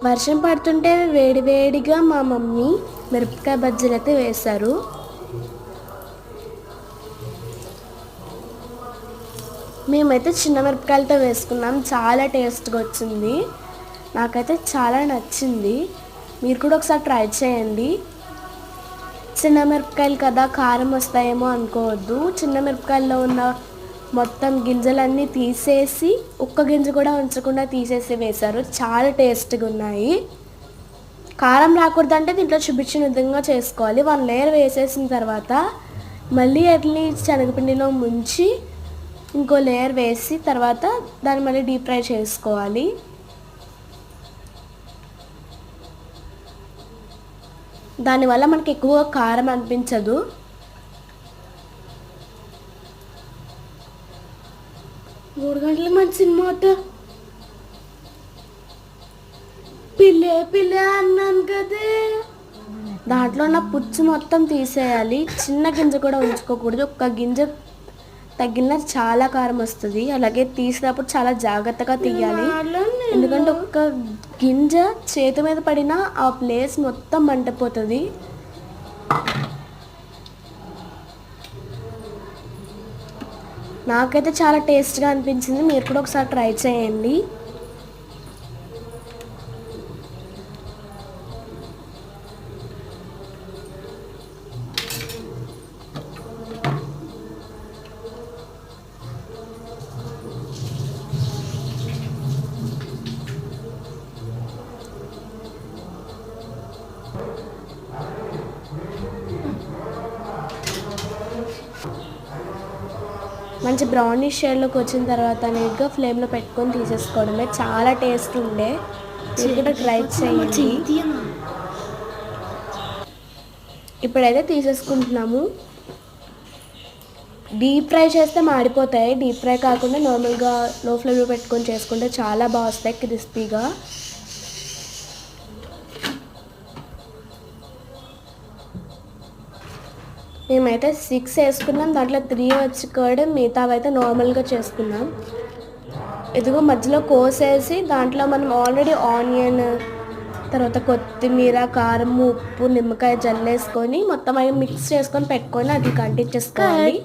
వర్షం పడుతుంటే వేడివేడిగా మా మమ్మీ మిరపకాయ బజ్జీలు అయితే వేశారు. మేమైతే చిన్న మిరపకాయలతో వేసుకున్నాం. చాలా టేస్ట్గా వచ్చింది. నాకైతే చాలా నచ్చింది. మీరు కూడా ఒకసారి ట్రై చేయండి. చిన్న మిరపకాయలు కదా కారం వస్తాయేమో అనుకోవద్దు. చిన్న మిరపకాయల్లో ఉన్న మొత్తం గింజలన్నీ తీసేసి ఒక్క గింజ కూడా ఉంచకుండా తీసేసి వేశారు. చాలా టేస్ట్గా ఉన్నాయి. కారం రాకూడదంటే దీంట్లో చూపించిన విధంగా చేసుకోవాలి. 1 లేయర్ వేసేసిన తర్వాత మళ్ళీ అట్లని శనగపిండిలో ముంచి ఇంకో లేయర్ వేసి తర్వాత దాన్ని మళ్ళీ డీప్ ఫ్రై చేసుకోవాలి. దానివల్ల మనకి ఎక్కువ కారం అనిపించదు. మూడు గంటలకు మంచి సినిమా పిల్లే పిల్లే అన్నాను కదే. దాంట్లో ఉన్న పుచ్చు మొత్తం తీసేయాలి. చిన్న గింజ కూడా ఉంచుకోకూడదు. ఒక్క గింజ తగిలిన చాలా కారం వస్తుంది. అలాగే తీసినప్పుడు చాలా జాగ్రత్తగా తీయాలి. ఎందుకంటే ఒక్క గింజ చేతి మీద పడినా ఆ ప్లేస్ మొత్తం మంటపోతుంది. నాకైతే చాలా టేస్ట్గా అనిపించింది. మీరు కూడా ఒకసారి ట్రై చేయండి. మంచి బ్రౌనిష్ షేడ్లోకి వచ్చిన తర్వాత నీట్గా ఫ్లేమ్లో పెట్టుకొని తీసేసుకోవడమే. చాలా టేస్ట్ ఉండే. మీరు కూడా ట్రై చేయండి. ఇప్పుడైతే తీసేసుకుంటున్నాము. డీప్ ఫ్రై చేస్తే మాడిపోతాయి. డీప్ ఫ్రై కాకుండా నార్మల్గా లో ఫ్లేమ్లో పెట్టుకొని చేసుకుంటే చాలా బాగా వస్తాయి క్రిస్పీగా. మేమైతే 6 వేసుకున్నాం. దాంట్లో 3 వచ్చి కూడా మిగతావైతే నార్మల్గా చేసుకున్నాం. ఇదిగో మధ్యలో కోసేసి దాంట్లో మనం ఆల్రెడీ ఆనియన్, తర్వాత కొత్తిమీర, కారం, ఉప్పు, నిమ్మకాయ జల్లేసుకొని మొత్తం అవి మిక్స్ చేసుకొని పెట్టుకొని అది కంటించేసుకోవాలి.